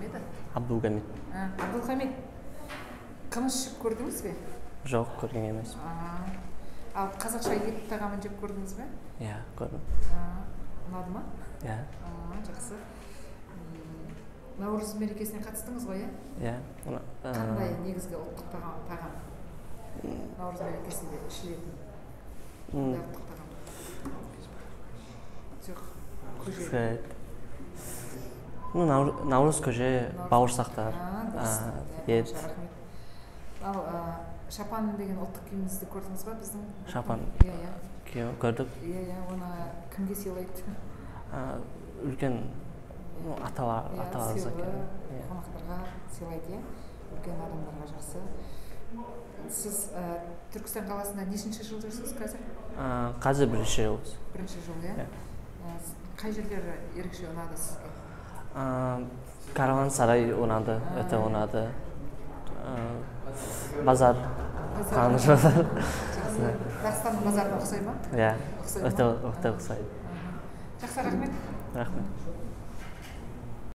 еді? Абдулгамид. Абдулхамид. Қымыз ішіп көрдіңіз бе? Жоқ, көрген емес. Ал қазақша ет тағамын жеп көрдіңіз бе? Иә, көрдім. Ұнады ма? Иә. Жақсы. Наурыз мерекесіне қатыстыңыз ғой, иә? Иә. Қандай негізгі ұлттық тағам? Наурыз мерекесінде ішілетін. Ұлттық тағам. Жоқ, көже. Наурыз көже, бауырсақтар, ет. Ал шапан деген ұлттық киімімізді көрдіңіз ба біздің? Шапан. Иә. Көрдік. Иә, оны кімге сыйлайды? Үлкен аталарымыз екен. Қонақтарға сыйлайды, үлкен адамдарға жақсы. Сіз Түркістан қаласында нешінші жыл жүрсіз қазір? Қазір бірінші жыл. Бірінші жыл, иә? Қай жерлері ерекше ұнады сізге? Караван-сарай ұнады, өте ұнады. Базар, қаныш базар. Дағыстанның базарына ұқсай ма? Иә, өте ұқсайды. Жақсы, рахмет. Рахмет.